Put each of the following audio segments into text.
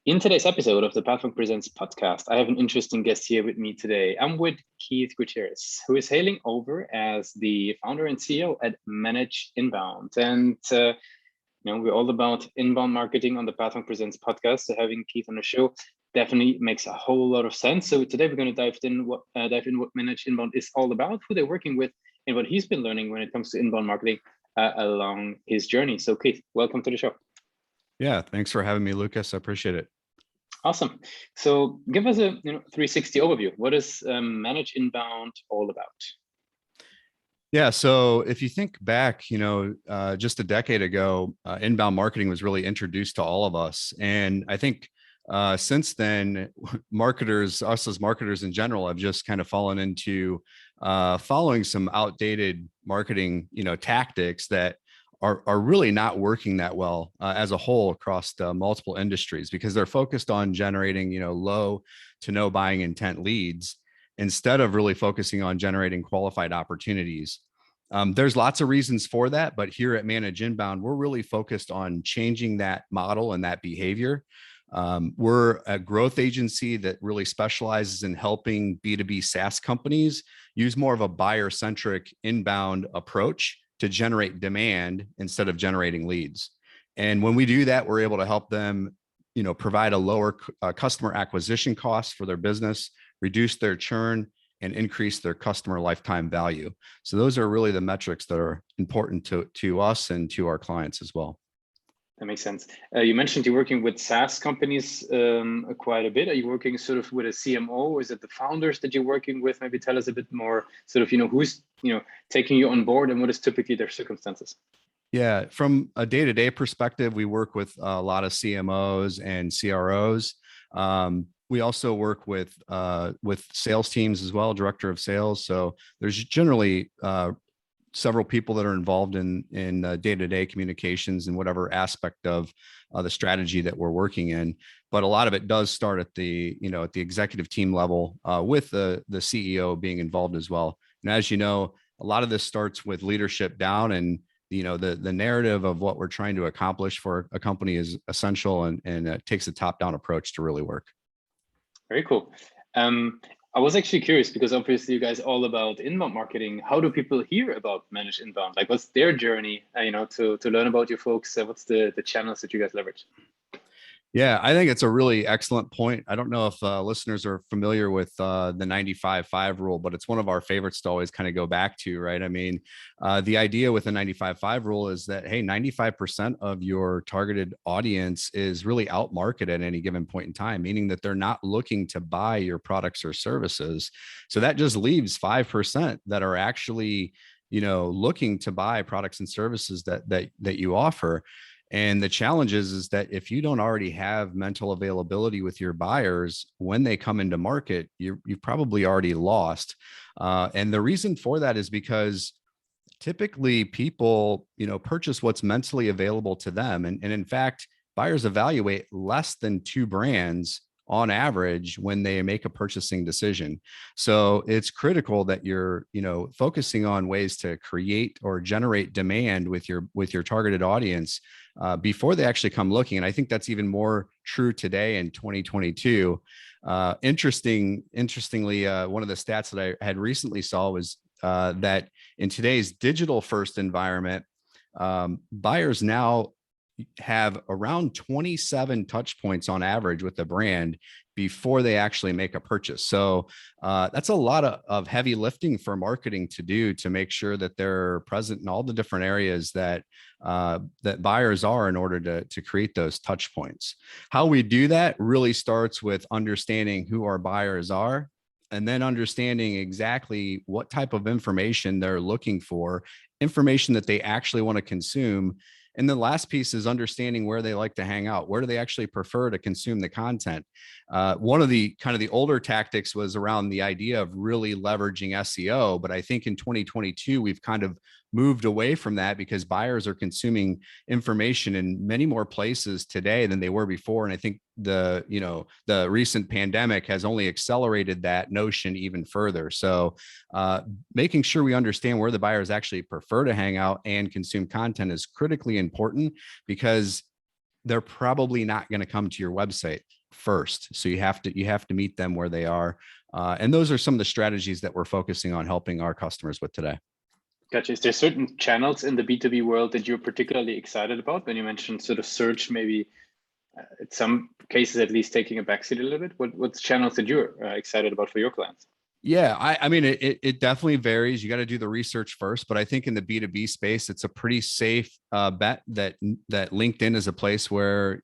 In today's episode of the Pathway Presents podcast, I have an interesting guest here with me today. I'm with Keith Gutierrez, who is hailing over as the founder and CEO at Manage Inbound. And we're all about inbound marketing on the Pathway Presents podcast. So having Keith on the show definitely makes a whole lot of sense. So today we're going to dive in what Manage Inbound is all about, who they're working with, and what he's been learning when it comes to inbound marketing along his journey. So Keith, welcome to the show. Yeah, thanks for having me, Lucas. I appreciate it. Awesome. So give us a 360 overview. What is Manage Inbound all about? Yeah, so if you think back, just a decade ago, inbound marketing was really introduced to all of us. And I think since then, marketers, us as marketers in general, have just kind of fallen into following some outdated marketing, tactics that are really not working that well as a whole across multiple industries, because they're focused on generating, low to no buying intent leads instead of really focusing on generating qualified opportunities. There's lots of reasons for that, but here at Manage Inbound, we're really focused on changing that model and that behavior. We're a growth agency that really specializes in helping B2B SaaS companies use more of a buyer-centric inbound approach to generate demand instead of generating leads. And when we do that, we're able to help them, provide a lower customer acquisition cost for their business, reduce their churn, and increase their customer lifetime value. So those are really the metrics that are important to us and to our clients as well. That makes sense. You mentioned you're working with SaaS companies quite a bit. Are you working sort of with a CMO? Is it the founders that you're working with? Maybe tell us a bit more, sort of, who's, taking you on board and what is typically their circumstances? Yeah, from a day-to-day perspective, we work with a lot of CMOs and CROs. We also work with sales teams as well, director of sales. So there's generally several people that are involved in day-to-day communications and whatever aspect of the strategy that we're working in. But a lot of it does start at the executive team level with the CEO being involved as well. And as you know, a lot of this starts with leadership down, and the narrative of what we're trying to accomplish for a company is essential, and it takes a top-down approach to really work. Very cool. I was actually curious because obviously you guys are all about inbound marketing. How do people hear about Manage Inbound? Like, what's their journey, to learn about you folks? What's the channels that you guys leverage? Yeah, I think it's a really excellent point. I don't know if listeners are familiar with the 95-5 rule, but it's one of our favorites to always kind of go back to, right? I mean, the idea with the 95-5 rule is that, hey, 95% of your targeted audience is really out market at any given point in time, meaning that they're not looking to buy your products or services. So that just leaves 5% that are actually, looking to buy products and services that you offer. And the challenge is that if you don't already have mental availability with your buyers when they come into market, you've probably already lost. And the reason for that is because typically people, purchase what's mentally available to them. And in fact, buyers evaluate less than 2 brands on average when they make a purchasing decision. So it's critical that you're, focusing on ways to create or generate demand with your targeted audience before they actually come looking. And I think that's even more true today in 2022. Interestingly, one of the stats that I had recently saw was that in today's digital first environment, buyers now have around 27 touch points on average with the brand before they actually make a purchase. So that's a lot of heavy lifting for marketing to do to make sure that they're present in all the different areas that buyers are in order to create those touch points. How we do that really starts with understanding who our buyers are, and then understanding exactly what type of information they're looking for, information that they actually want to consume. And the last piece is understanding where they like to hang out. Where do they actually prefer to consume the content? One of the kind of the older tactics was around the idea of really leveraging SEO. But I think in 2022, we've kind of moved away from that because buyers are consuming information in many more places today than they were before. And I think the recent pandemic has only accelerated that notion even further. So making sure we understand where the buyers actually prefer to hang out and consume content is critically important, because they're probably not going to come to your website first. So you have to meet them where they are. And those are some of the strategies that we're focusing on helping our customers with today. Gotcha. Is there certain channels in the B2B world that you're particularly excited about? When you mentioned sort of search, maybe in some cases at least taking a backseat a little bit. What's channels that you're excited about for your clients? Yeah, I mean, it definitely varies. You got to do the research first, but I think in the B2B space, it's a pretty safe bet that LinkedIn is a place where,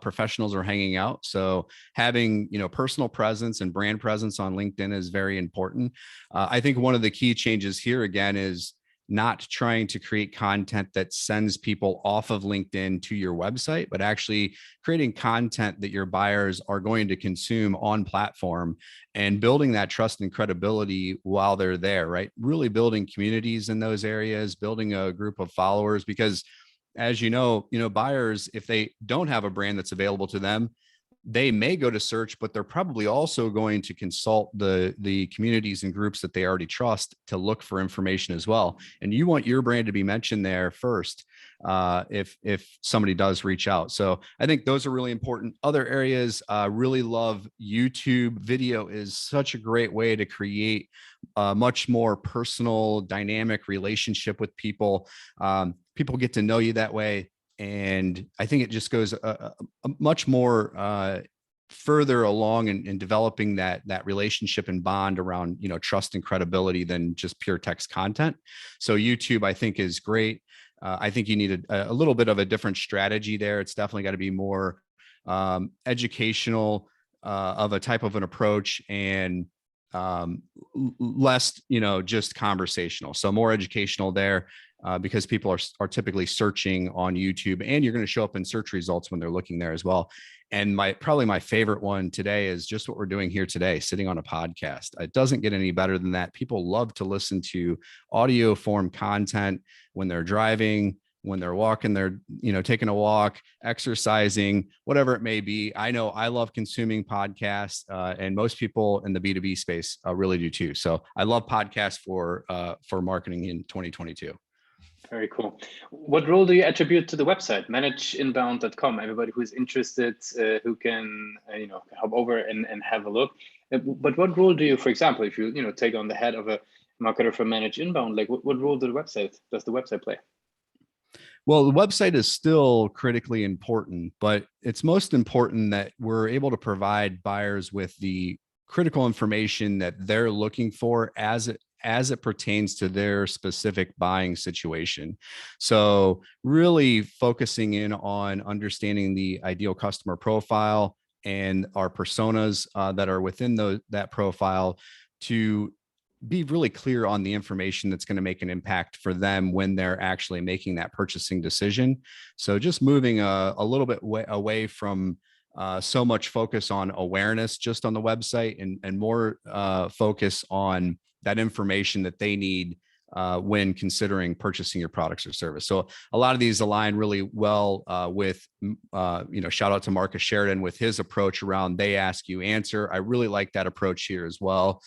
professionals are hanging out. So having, personal presence and brand presence on LinkedIn is very important. I think one of the key changes here again is not trying to create content that sends people off of LinkedIn to your website, but actually creating content that your buyers are going to consume on platform and building that trust and credibility while they're there, right? Really building communities in those areas, building a group of followers, because as buyers, if they don't have a brand that's available to them, they may go to search, but they're probably also going to consult the communities and groups that they already trust to look for information as well. And you want your brand to be mentioned there first if somebody does reach out. So I think those are really important. Other areas, really love YouTube. Video is such a great way to create a much more personal, dynamic relationship with people. People get to know you that way. And I think it just goes a much more further along in developing that relationship and bond around, trust and credibility than just pure text content. So YouTube, I think, is great. I think you need a little bit of a different strategy there. It's definitely got to be more educational of a type of an approach and less, just conversational. So more educational there. Because people are typically searching on YouTube, and you're going to show up in search results when they're looking there as well. And probably my favorite one today is just what we're doing here today, sitting on a podcast. It doesn't get any better than that. People love to listen to audio form content when they're driving, when they're walking, they're, taking a walk, exercising, whatever it may be. I know I love consuming podcasts, and most people in the B2B space really do too. So I love podcasts for marketing in 2022. Very cool. What role do you attribute to the website, manageinbound.com? Everybody who's interested, who can, hop over and have a look. But what role do you, for example, if you, take on the head of a marketer for Manage Inbound, like what role does the website play? Well, the website is still critically important, but it's most important that we're able to provide buyers with the critical information that they're looking for as it pertains to their specific buying situation. So really focusing in on understanding the ideal customer profile and our personas that are within that profile to be really clear on the information that's going to make an impact for them when they're actually making that purchasing decision. So just moving a little bit away from so much focus on awareness just on the website and more focus on that information that they need when considering purchasing your products or service. So a lot of these align really well with, shout out to Marcus Sheridan with his approach around they ask, you answer. I really like that approach here as well.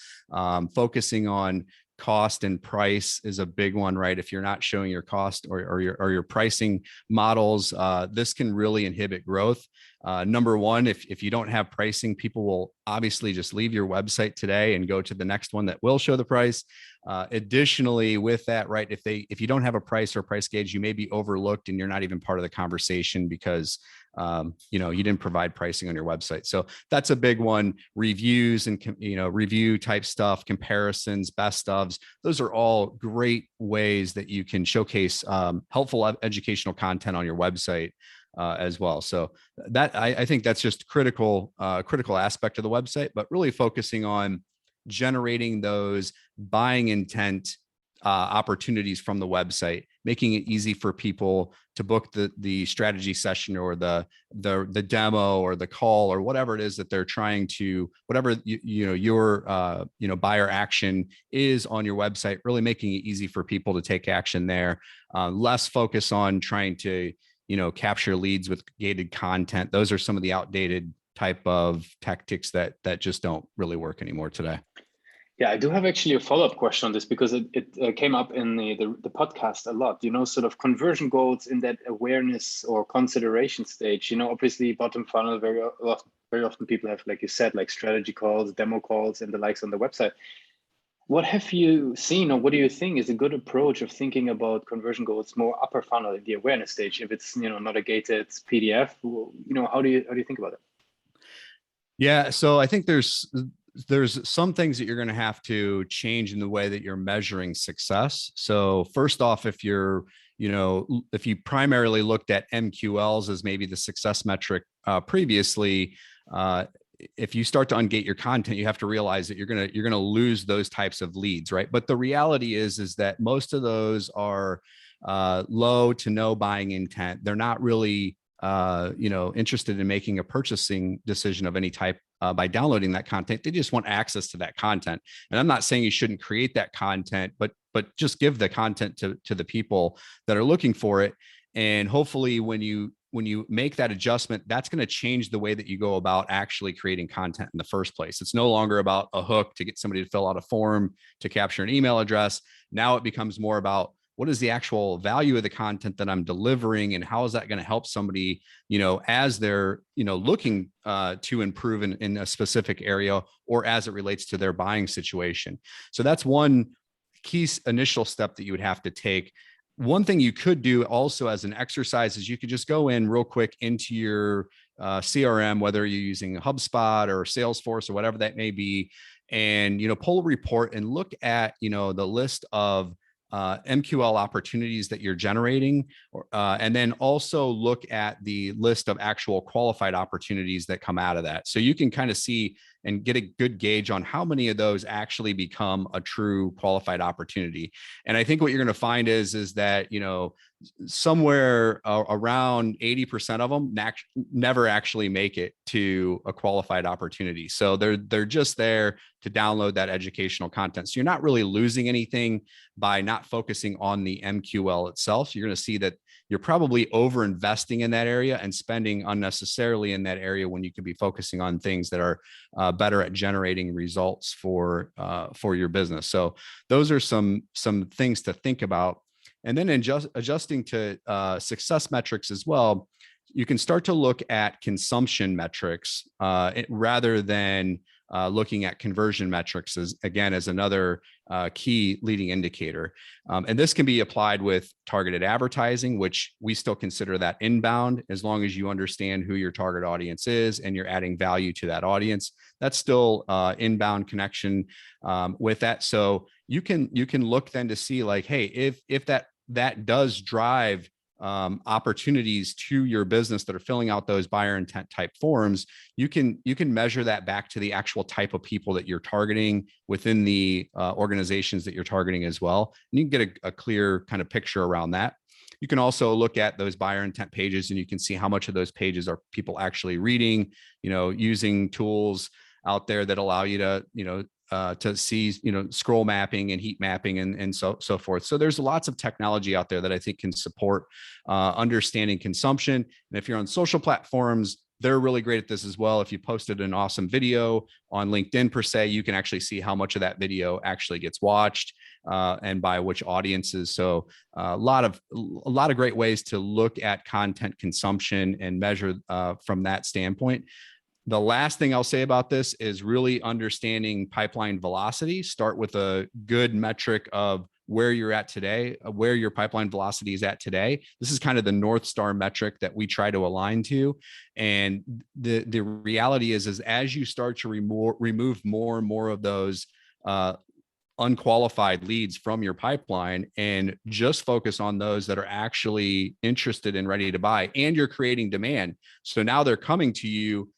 Focusing on cost and price is a big one, right? If you're not showing your cost or your pricing models, this can really inhibit growth. Number one, if you don't have pricing, people will obviously just leave your website today and go to the next one that will show the price. Additionally, with that, right, if you don't have a price or price gauge, you may be overlooked and you're not even part of the conversation because you didn't provide pricing on your website. So that's a big one. Reviews and review type stuff, comparisons, best ofs. Those are all great ways that you can showcase helpful educational content on your website as well. So that I think that's just critical aspect of the website, but really focusing on generating those buying intent opportunities from the website, making it easy for people to book the strategy session or the demo or the call or whatever it is that they're trying to, whatever your buyer action is on your website, really making it easy for people to take action there. Less focus on trying to capture leads with gated content. Those are some of the outdated type of tactics that just don't really work anymore today. Yeah, I do have actually a follow-up question on this because it came up in the podcast a lot, sort of conversion goals in that awareness or consideration stage. Obviously bottom funnel, very often people have, like you said, like strategy calls, demo calls, and the likes on the website. What have you seen, or what do you think is a good approach of thinking about conversion goals more upper funnel in the awareness stage? If it's not a gated PDF, how do you think about it? Yeah, so I think there's some things that you're going to have to change in the way that you're measuring success. So first off, if you primarily looked at MQLs as maybe the success metric previously, if you start to ungate your content, you have to realize that you're gonna lose those types of leads, right? But the reality is that most of those are low to no buying intent. They're not really interested in making a purchasing decision of any type by downloading that content. They just want access to that content. And I'm not saying you shouldn't create that content, but just give the content to the people that are looking for it. And hopefully when you make that adjustment, that's going to change the way that you go about actually creating content in the first place. It's no longer about a hook to get somebody to fill out a form to capture an email address. Now it becomes more about what is the actual value of the content that I'm delivering, and how is that going to help somebody, as they're, looking to improve in a specific area, or as it relates to their buying situation. So that's one key initial step that you would have to take. One thing you could do also as an exercise is you could just go in real quick into your CRM, whether you're using HubSpot or Salesforce or whatever that may be, and pull a report and look at the list of MQL opportunities that you're generating, and then also look at the list of actual qualified opportunities that come out of that. So you can kind of see and get a good gauge on how many of those actually become a true qualified opportunity. And I think what you're going to find is that, somewhere around 80% of them never actually make it to a qualified opportunity. So they're just there to download that educational content. So you're not really losing anything by not focusing on the MQL itself. So you're going to see that you're probably over investing in that area and spending unnecessarily in that area when you could be focusing on things that are better at generating results for your business. So those are some things to think about. And then in adjusting to success metrics as well, you can start to look at consumption metrics rather than looking at conversion metrics as another key leading indicator. And this can be applied with targeted advertising, which we still consider that inbound, as long as you understand who your target audience is and you're adding value to that audience. That's still inbound connection with that. So you can look then to see, like, hey, if that does drive opportunities to your business that are filling out those buyer intent type forms, you can measure that back to the actual type of people that you're targeting within the organizations that you're targeting as well. And you can get a clear kind of picture around that. You can also look at those buyer intent pages, and you can see how much of those pages are people actually reading, using tools out there that allow you to see, scroll mapping and heat mapping and so forth. So there's lots of technology out there that I think can support understanding consumption. And if you're on social platforms, they're really great at this as well. If you posted an awesome video on LinkedIn per se, you can actually see how much of that video actually gets watched and by which audiences. So a lot of great ways to look at content consumption and measure from that standpoint. The last thing I'll say about this is really understanding pipeline velocity. Start with a good metric of where you're at today, where your pipeline velocity is at today. This is kind of the North Star metric that we try to align to. And the reality is as you start to remove more and more of those unqualified leads from your pipeline and just focus on those that are actually interested and ready to buy, and you're creating demand. So now they're coming to you.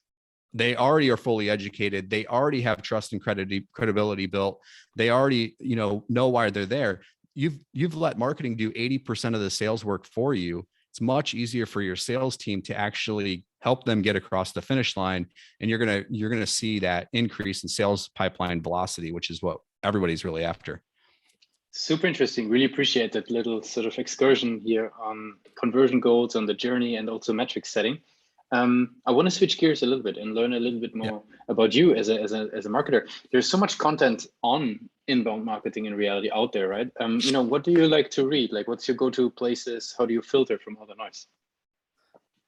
They already are fully educated. They already have trust and credibility built. They already, know why they're there. You've let marketing do 80% of the sales work for you. It's much easier for your sales team to actually help them get across the finish line. And you're gonna see that increase in sales pipeline velocity, which is what everybody's really after. Super interesting. Really appreciate that little sort of excursion here on conversion goals, on the journey, and also metric setting. I want to switch gears a little bit and learn a little bit Yeah. more about you as a marketer. There's so much content on inbound marketing in reality out there, right? What do you like to read? Like, what's your go-to places? How do you filter from all the noise?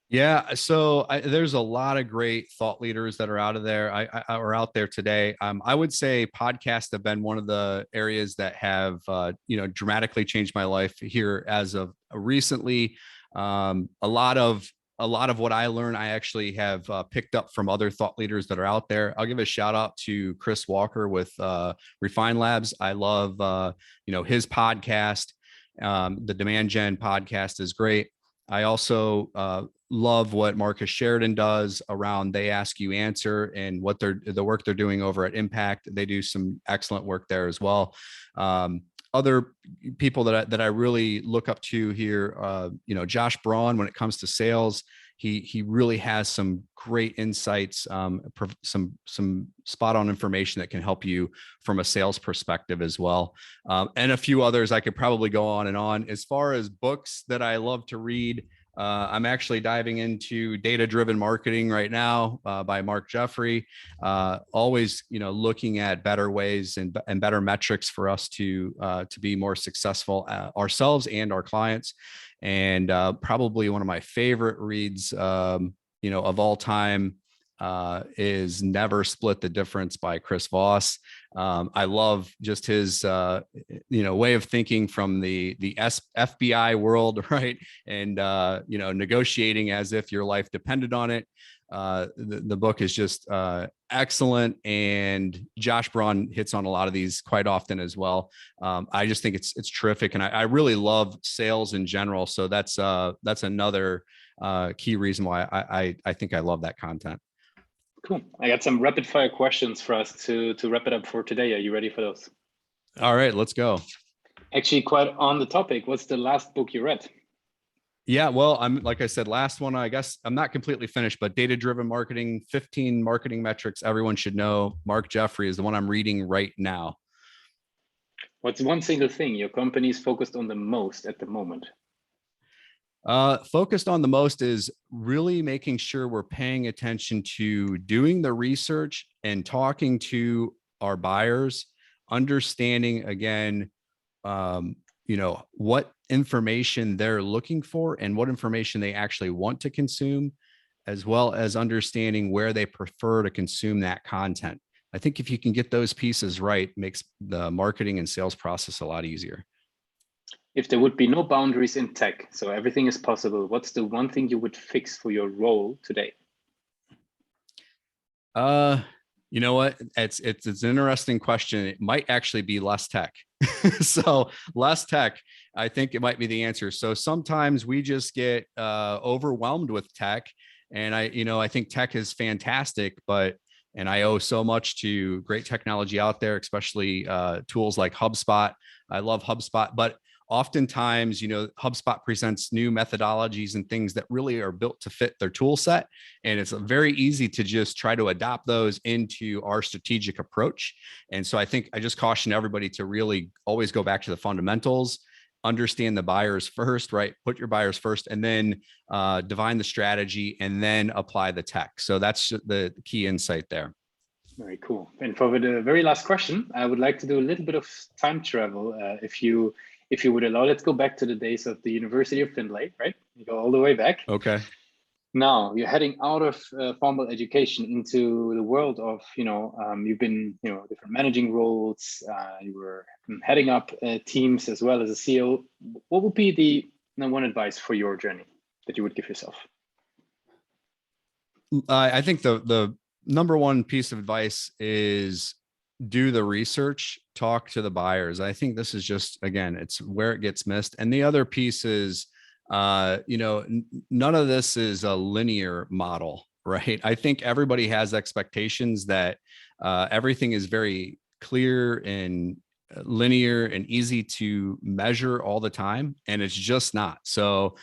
Yeah, so there's a lot of great thought leaders that are out of there. Are out there today. I would say podcasts have been one of the areas that have dramatically changed my life here as of recently. A lot of what I learned, I actually have picked up from other thought leaders that are out there. I'll give a shout out to Chris Walker with Refine Labs. I love his podcast. The Demand Gen podcast is great. I also love what Marcus Sheridan does around They Ask You Answer and what the work they're doing over at Impact. They do some excellent work there as well. Other people that I really look up to here, Josh Braun, when it comes to sales, he really has some great insights, some spot on information that can help you from a sales perspective as well. And a few others I could probably go on and on. As far as books that I love to read, I'm actually diving into Data-Driven Marketing right now by Mark Jeffrey. Always, looking at better ways and better metrics for us to be more successful ourselves and our clients. And probably one of my favorite reads, of all time, is Never Split the Difference by Chris Voss. I love just his way of thinking from the FBI world, right? And negotiating as if your life depended on it. The book is just excellent, and Josh Braun hits on a lot of these quite often as well. I just think it's terrific, and I really love sales in general. So that's another key reason why I think I love that content. Cool. I got some rapid fire questions for us to wrap it up for today. Are you ready for those? All right, let's go. Actually, quite on the topic, what's the last book you read? Yeah, well, like I said, last one, I guess I'm not completely finished, but Data-Driven Marketing, 15 marketing metrics everyone should know. Mark Jeffrey is the one I'm reading right now. What's one single thing your company is focused on the most at the moment? Focused on the most is really making sure we're paying attention to doing the research and talking to our buyers, understanding again, what information they're looking for and what information they actually want to consume, as well as understanding where they prefer to consume that content. I think if you can get those pieces right, it makes the marketing and sales process a lot easier. If there would be no boundaries in tech, so everything is possible, what's the one thing you would fix for your role today? You know what? It's an interesting question. It might actually be less tech. So less tech, I think it might be the answer. So sometimes we just get overwhelmed with tech, and I think tech is fantastic, and I owe so much to great technology out there, especially tools like HubSpot. I love HubSpot, but oftentimes, HubSpot presents new methodologies and things that really are built to fit their tool set. And it's very easy to just try to adopt those into our strategic approach. And so I think I just caution everybody to really always go back to the fundamentals, understand the buyers first, right? Put your buyers first, and then define the strategy and then apply the tech. So that's the key insight there. Very cool. And for the very last question, I would like to do a little bit of time travel, if you would allow. Let's go back to the days of the University of Findlay, right? You go all the way back. Okay. Now you're heading out of formal education into the world of, you've been, different managing roles. You were heading up teams as well as a CEO. What would be the one advice for your journey that you would give yourself? I think the number one piece of advice is do the research, talk to the buyers. I think this is just, again, it's where it gets missed. And the other piece is, none of this is a linear model, right? I think everybody has expectations that everything is very clear and linear and easy to measure all the time. And it's just not. So,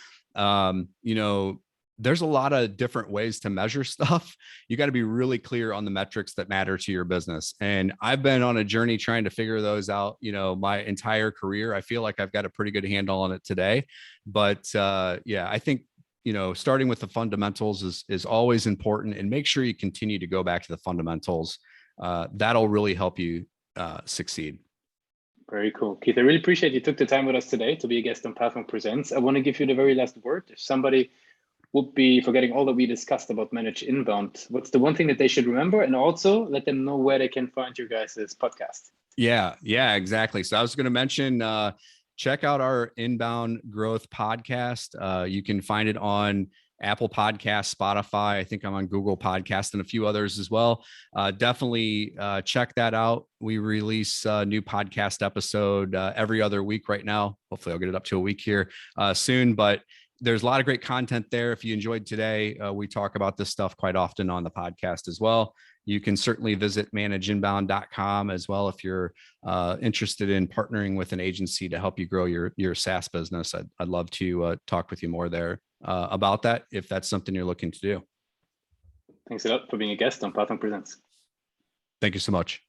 there's a lot of different ways to measure stuff. You got to be really clear on the metrics that matter to your business. And I've been on a journey trying to figure those out, my entire career. I feel like I've got a pretty good handle on it today. But I think starting with the fundamentals is always important, and make sure you continue to go back to the fundamentals. That'll really help you succeed. Very cool. Keith, I really appreciate you took the time with us today to be a guest on Pathmark Presents. I want to give you the very last word. If somebody would be forgetting all that we discussed about Manage Inbound, what's the one thing that they should remember? And also let them know where they can find your guys' podcast. Yeah, exactly. So I was going to mention, check out our Inbound Growth podcast. You can find it on Apple Podcasts, Spotify. I think I'm on Google Podcasts and a few others as well. Definitely check that out. We release a new podcast episode every other week right now. Hopefully I'll get it up to a week here soon, but there's a lot of great content there. If you enjoyed today, we talk about this stuff quite often on the podcast as well. You can certainly visit manageinbound.com as well if you're interested in partnering with an agency to help you grow your SaaS business. I'd love to talk with you more there about that if that's something you're looking to do. Thanks a lot for being a guest on Pathmark Presents. Thank you so much.